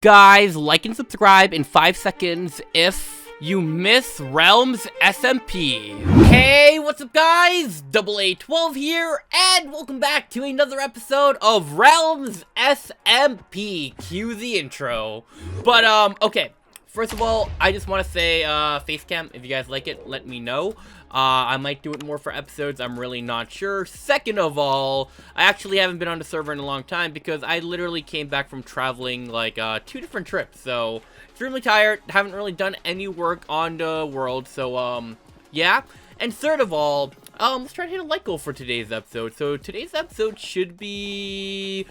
Guys, like and subscribe in 5 seconds if you miss Realms SMP. Hey, what's up guys? AA12 here, and welcome back to another episode of Realms SMP. Cue the intro. But, okay. First of all, I just want to say, Facecam, if you guys like it, let me know. I might do it more for episodes, I'm really not sure. Second of all, I actually haven't been on the server in a long time because I literally came back from traveling, like, 2 different trips. So, extremely tired, haven't really done any work on the world, so, yeah. And third of all, let's try to hit a like goal for today's episode. So, today's episode should be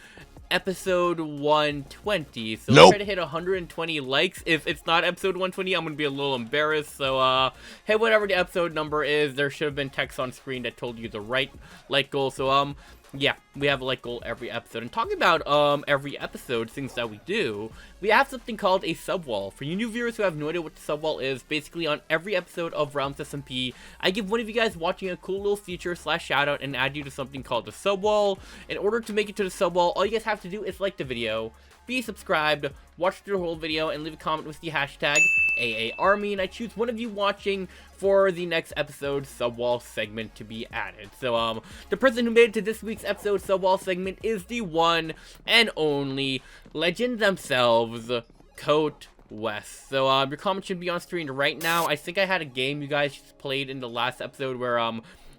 episode 120, so let's try to hit 120 likes. If it's not episode 120, I'm gonna be a little embarrassed, so hey, whatever the episode number is, there should have been text on screen that told you the right like goal. So yeah, we have a like goal every episode. And talking about every episode, things that we do, we have something called a subwall. For you new viewers who have no idea what the subwall is, basically on every episode of Realms SMP, I give one of you guys watching a cool little feature / shout out and add you to something called the subwall. In order to make it to the subwall, all you guys have to do is like the video, be subscribed, watch the whole video, and leave a comment with the hashtag AAARmy, and I choose one of you watching for the next episode subwall segment to be added. So, the person who made it to this week's episode subwall segment is the one and only legend themselves, Coat West. So, your comment should be on screen right now. I think I had a game you guys played in the last episode where,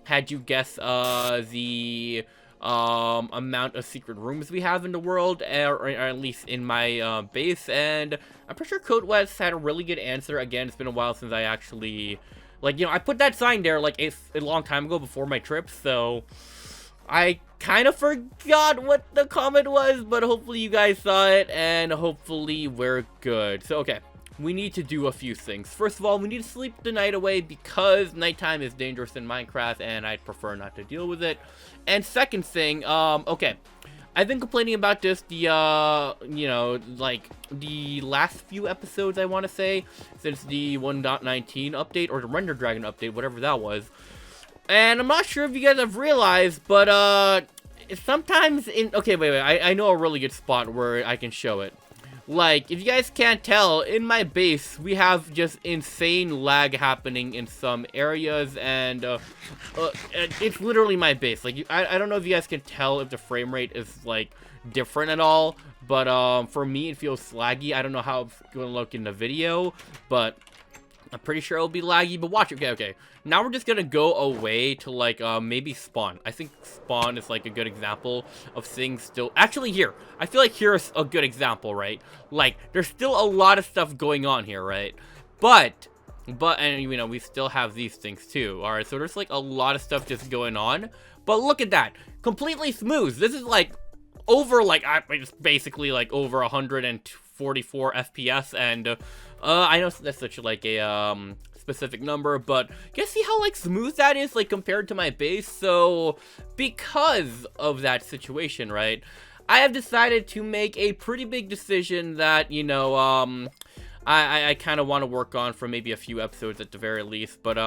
had you guess, the amount of secret rooms we have in the world, or at least in my base, and I'm pretty sure Coat West had a really good answer. Again, it's been a while since I actually, like, you know, I put that sign there like a long time ago before my trip, so I kind of forgot what the comment was, but hopefully you guys saw it, and hopefully we're good. So, okay. We need to do a few things. First of all, we need to sleep the night away because nighttime is dangerous in Minecraft and I'd prefer not to deal with it. And second thing, okay. I've been complaining about this you know, like, the last few episodes, I want to say, since the 1.19 update, or the Render Dragon update, whatever that was. And I'm not sure if you guys have realized, but, sometimes in, okay, wait, I know a really good spot where I can show it. Like, if you guys can't tell, in my base, we have just insane lag happening in some areas, and, it's literally my base. Like, I don't know if you guys can tell if the frame rate is, like, different at all, but, for me, it feels laggy. I don't know how it's gonna look in the video, but I'm pretty sure it'll be laggy, but watch it. Okay. Now we're just gonna go away to, like, maybe spawn. I think spawn is, like, a good example of things still. Actually, here. I feel like here's a good example, right? Like, there's still a lot of stuff going on here, right? But, and, you know, we still have these things, too. Alright, so there's, like, a lot of stuff just going on. But look at that. Completely smooth. This is, like, over, like, it's basically, like, over 144 FPS, and, I know that's such, like, a, specific number, but you guys see how, like, smooth that is, like, compared to my base? So, because of that situation, right, I have decided to make a pretty big decision that, you know, I kind of want to work on for maybe a few episodes at the very least, but,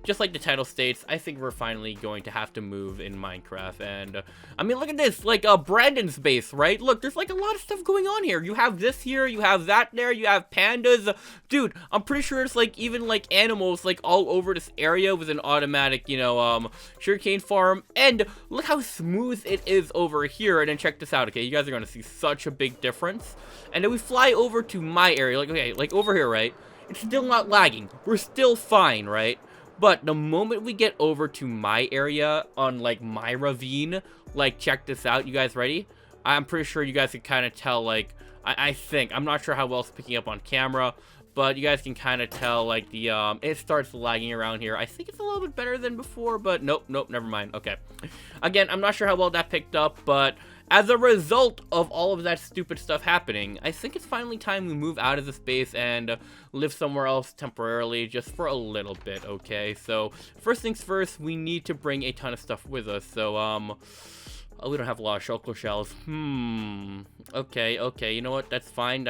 just like the title states, I think we're finally going to have to move in Minecraft, and, I mean, look at this, like, Brandon's base, right? Look, there's, like, a lot of stuff going on here. You have this here, you have that there, you have pandas. Dude, I'm pretty sure it's, like, even, like, animals, like, all over this area with an automatic, you know, sugarcane farm, and look how smooth it is over here, and then check this out, okay? You guys are gonna see such a big difference, and then we fly over to my area, like, okay, like, over here, right? It's still not lagging. We're still fine, right? But the moment we get over to my area on, like, my ravine, like, check this out. You guys ready? I'm pretty sure you guys can kind of tell, like, I think. I'm not sure how well it's picking up on camera, but you guys can kind of tell, like, the, it starts lagging around here. I think it's a little bit better than before, but nope, never mind. Okay. Again, I'm not sure how well that picked up, but as a result of all of that stupid stuff happening, I think it's finally time we move out of this base and live somewhere else temporarily, just for a little bit, okay? So, first things first, we need to bring a ton of stuff with us. So, Oh, we don't have a lot of shulker shells. Okay, you know what? That's fine,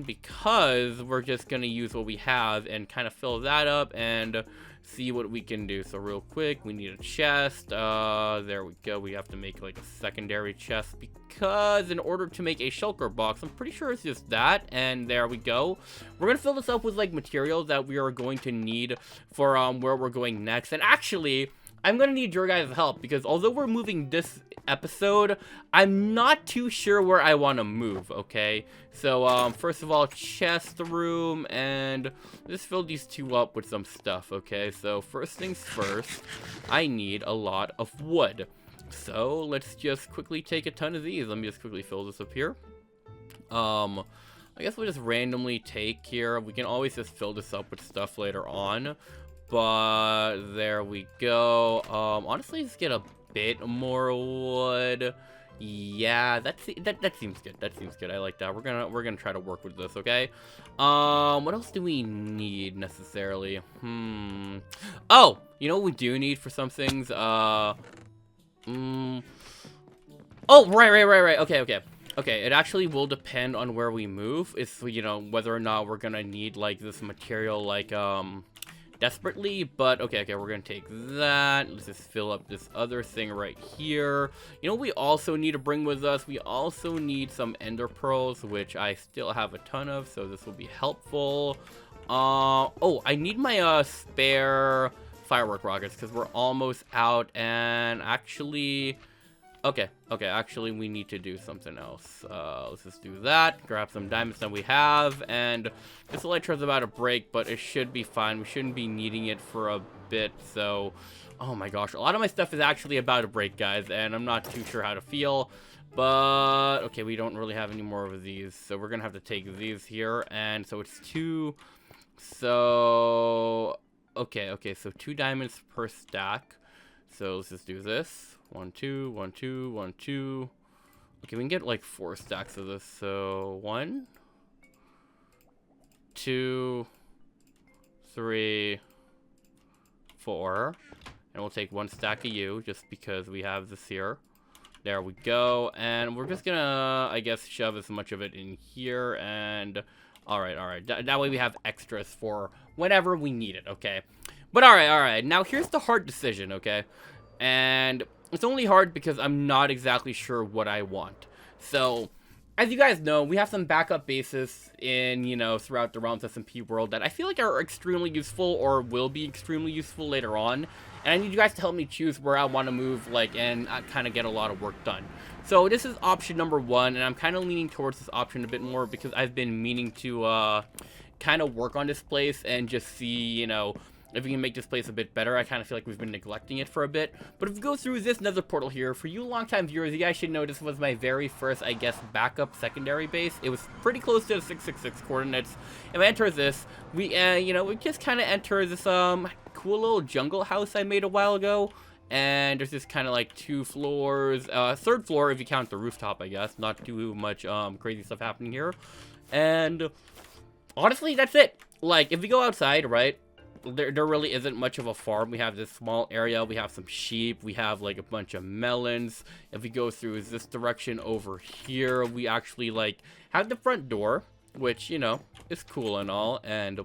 because we're just gonna use what we have and kind of fill that up and see what we can do. So real quick, we need a chest. There we go. We have to make like a secondary chest because in order to make a shulker box, I'm pretty sure it's just that. And there we go. We're gonna fill this up with like materials that we are going to need for where we're going next. And actually, I'm gonna need your guys' help because although we're moving this episode, I'm not too sure where I want to move, okay? So, first of all, chest room, and let's fill these two up with some stuff, okay? So, first things first, I need a lot of wood. So, let's just quickly take a ton of these. Let me just quickly fill this up here. I guess we'll just randomly take here. We can always just fill this up with stuff later on. But there we go. Honestly, let's get a bit more wood. Yeah, that seems good. That seems good. I like that. We're gonna try to work with this, okay? What else do we need necessarily? Oh, you know what we do need for some things? Oh, right. Okay, it actually will depend on where we move. It's, you know, whether or not we're gonna need like this material like desperately, but okay, we're gonna take that. Let's just fill up this other thing right here. You know what we also need to bring with us? We also need some ender pearls, which I still have a ton of, so this will be helpful. Oh, I need my spare firework rockets because we're almost out, and actually actually we need to do something else. Let's just do that, grab some diamonds that we have, and this elytra's about to break, but it should be fine. We shouldn't be needing it for a bit. So, oh my gosh, a lot of my stuff is actually about to break, guys, and I'm not too sure how to feel. But okay, we don't really have any more of these, so we're gonna have to take these here. And so it's 2. So okay, so 2 diamonds per stack. So let's just do this. 1, 2, 1, 2, 1, 2. Okay, we can get like 4 stacks of this. So 1, 2, 3, 4. And we'll take 1 stack of you just because we have this here. There we go. And we're just gonna, I guess, shove as much of it in here. And all right. That way we have extras for whenever we need it, okay? But all right. Now here's the hard decision, okay? And it's only hard because I'm not exactly sure what I want. So, as you guys know, we have some backup bases in, you know, throughout the Realms SMP world that I feel like are extremely useful or will be extremely useful later on. And I need you guys to help me choose where I want to move, like, and kind of get a lot of work done. So, this is option number 1, and I'm kind of leaning towards this option a bit more because I've been meaning to, kind of work on this place and just see, you know, if we can make this place a bit better. I kind of feel like we've been neglecting it for a bit. But if we go through this nether portal here, for you longtime viewers, you guys should know this was my very first, I guess, backup secondary base. It was pretty close to the 666 coordinates. And we enter this, we just kind of enter this, cool little jungle house I made a while ago. And there's just kind of like 2 floors, 3rd floor if you count the rooftop, I guess. Not too much, crazy stuff happening here. And honestly, that's it. Like, if we go outside, right? There really isn't much of a farm. We have this small area. We have some sheep. We have like a bunch of melons. If we go through this direction over here, we actually like have the front door, which, you know, is cool and all. And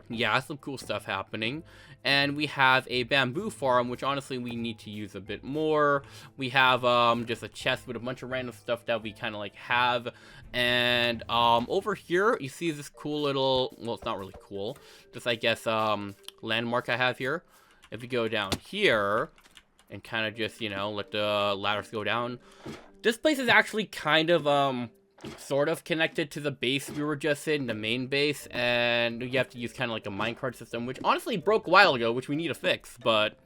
yeah, some cool stuff happening. And we have a bamboo farm, which honestly we need to use a bit more. We have just a chest with a bunch of random stuff that we kind of like have. And over here you see this cool little, well, it's not really cool, just I guess landmark I have here. If you go down here and kind of just, you know, let the ladders go down, this place is actually kind of sort of connected to the base we were just in, the main base, and you have to use kind of like a minecart system, which honestly broke a while ago, which we need to fix. But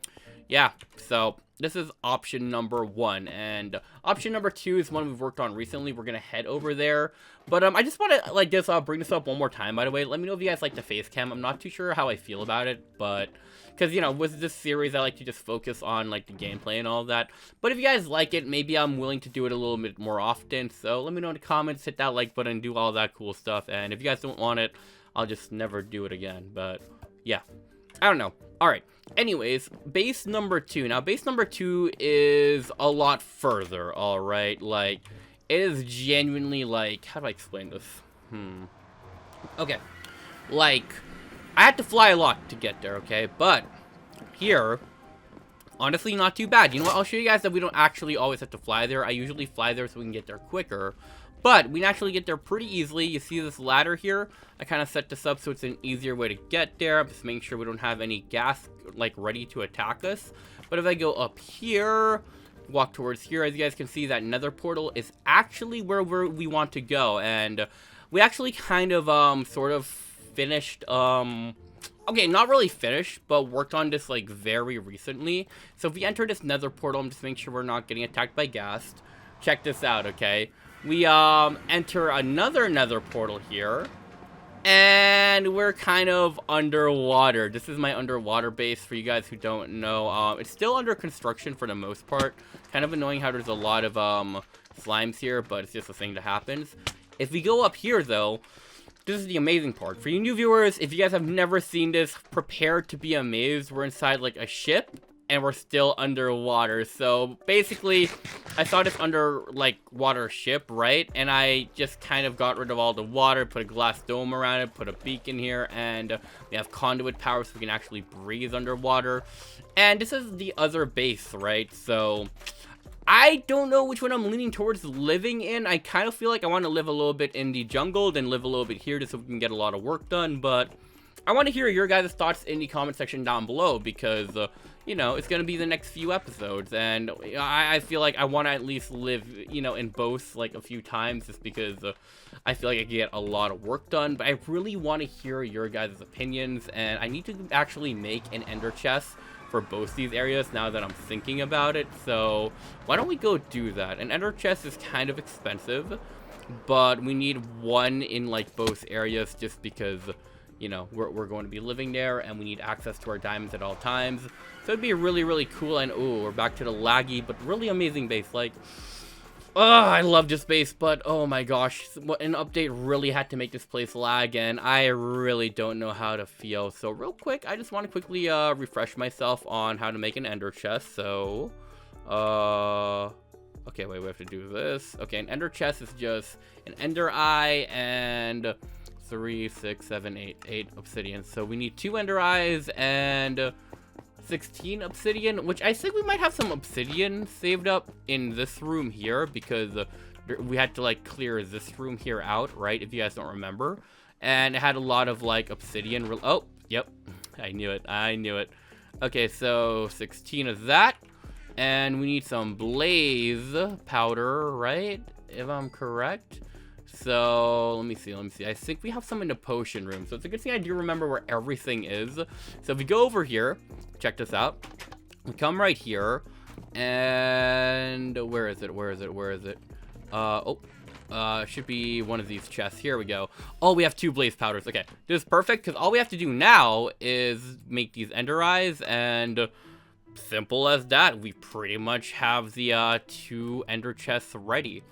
yeah, so this is option number 1, and option number 2 is one we've worked on recently. We're gonna head over there, but I just want to like just bring this up one more time. By the way, let me know if you guys like the face cam. I'm not too sure how I feel about it, but because, you know, with this series I like to just focus on like the gameplay and all of that. But if you guys like it, maybe I'm willing to do it a little bit more often. So let me know in the comments, hit that like button, do all that cool stuff. And if you guys don't want it, I'll just never do it again. But yeah, I don't know. Alright, anyways, base number 2. Now, base number 2 is a lot further, alright? Like, it is genuinely, like, how do I explain this? Okay, like, I had to fly a lot to get there, okay? But, here, honestly, not too bad. You know what? I'll show you guys that we don't actually always have to fly there. I usually fly there so we can get there quicker. But we can actually get there pretty easily. You see this ladder here? I kind of set this up so it's an easier way to get there. I'm just making sure we don't have any gas, like, ready to attack us. But if I go up here, walk towards here, as you guys can see, that nether portal is actually where we want to go. And we actually kind of, sort of finished, okay, not really finished, but worked on this, like, very recently. So if we enter this nether portal, I'm just making sure we're not getting attacked by ghast. Check this out, okay? We, enter another nether portal here, and we're kind of underwater. This is my underwater base, for you guys who don't know. It's still under construction for the most part. Kind of annoying how there's a lot of, slimes here, but it's just a thing that happens. If we go up here, though, this is the amazing part. For you new viewers, if you guys have never seen this, prepare to be amazed. We're inside, like, a ship, and we're still underwater. So, basically, I saw this under, like, water ship, right? And I just kind of got rid of all the water, put a glass dome around it, put a beacon here, and we have conduit power so we can actually breathe underwater. And this is the other base, right? So, I don't know which one I'm leaning towards living in. I kind of feel like I want to live a little bit in the jungle, then live a little bit here just so we can get a lot of work done. But I want to hear your guys' thoughts in the comment section down below because, you know, it's going to be the next few episodes. And I feel like I want to at least live, you know, in both, like, a few times just because I feel like I can get a lot of work done. But I really want to hear your guys' opinions. And I need to actually make an ender chest for both these areas now that I'm thinking about it. So why don't we go do that? An ender chest is kind of expensive, but we need one in, like, both areas just because, you know, we're going to be living there and we need access to our diamonds at all times. So it'd be really, really cool. And oh, we're back to the laggy but really amazing base. Like, oh, I love this base, but oh my gosh, an update really had to make this place lag, and I really don't know how to feel. So real quick, I just want to quickly refresh myself on how to make an ender chest. So, okay, wait, we have to do this. Okay, an ender chest is just an ender eye and 3, 6, 7, 8 obsidian. So we need 2 ender eyes and 16 obsidian, which I think we might have some obsidian saved up in this room here because we had to, like, clear this room here out, right? If you guys don't remember. And it had a lot of, like, obsidian. Oh, yep. I knew it. Okay, so 16 of that. And we need some blaze powder, right? If I'm correct. So, let me see. I think we have some in the potion room. So, it's a good thing I do remember where everything is. So, if we go over here, check this out. We come right here. And where is it? Should be one of these chests. Here we go. Oh, we have 2 blaze powders. Okay, this is perfect because all we have to do now is make these ender eyes, and simple as that. We pretty much have the 2 ender chests ready.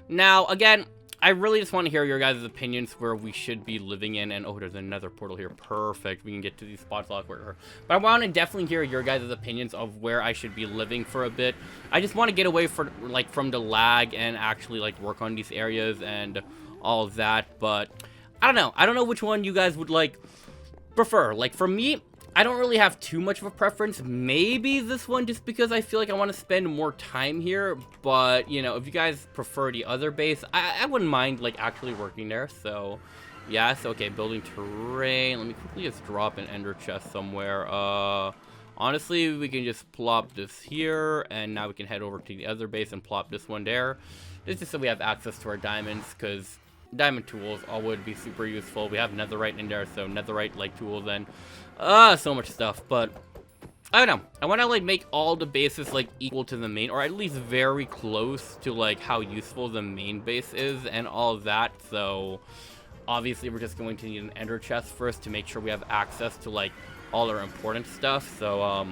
Now, again, I really just want to hear your guys' opinions where we should be living in. And oh, there's another portal here. Perfect. We can get to these spots a lot quicker. But I want to definitely hear your guys' opinions of where I should be living for a bit. I just want to get away from the lag and actually, like, work on these areas and all of that. But I don't know. I don't know which one you guys would, like, prefer. Like, for me, I don't really have too much of a preference. Maybe this one just because I feel like I want to spend more time here. But, you know, if you guys prefer the other base, I wouldn't mind, like, actually working there. So, yes. Okay, building terrain. Let me quickly just drop an ender chest somewhere. Honestly, we can just plop this here. And now we can head over to the other base and plop this one there. This is so we have access to our diamonds, because diamond tools all would be super useful. We have netherite in there, so netherite, like, tools and so much stuff. But I don't know, I want to, like, make all the bases, like, equal to the main, or at least very close to, like, how useful the main base is and all of that. So obviously we're just going to need an ender chest first to make sure we have access to, like, all our important stuff. So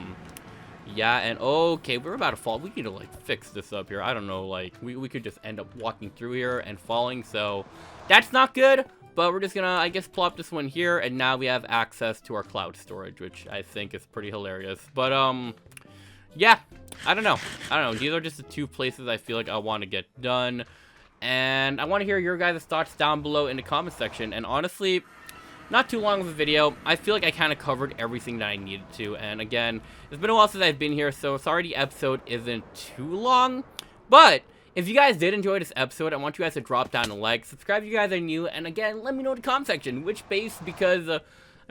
yeah, and okay, we're about to fall. We need to, like, fix this up here. I don't know, like, we could just end up walking through here and falling, so that's not good. But we're just gonna, I guess, plop this one here, and now we have access to our cloud storage, which I think is pretty hilarious. But, yeah, I don't know. These are just the two places I feel like I want to get done. And I want to hear your guys' thoughts down below in the comment section. And honestly, not too long of a video. I feel like I kind of covered everything that I needed to. And again, it's been a while since I've been here, so sorry the episode isn't too long. But if you guys did enjoy this episode, I want you guys to drop down a like, subscribe if you guys are new, and again, let me know in the comment section which base, because I'm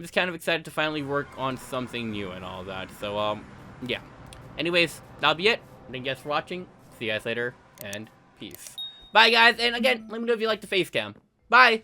just kind of excited to finally work on something new and all that. So, yeah. Anyways, that'll be it. Thank you guys for watching. See you guys later, and peace. Bye, guys, and again, let me know if you like the face cam. Bye!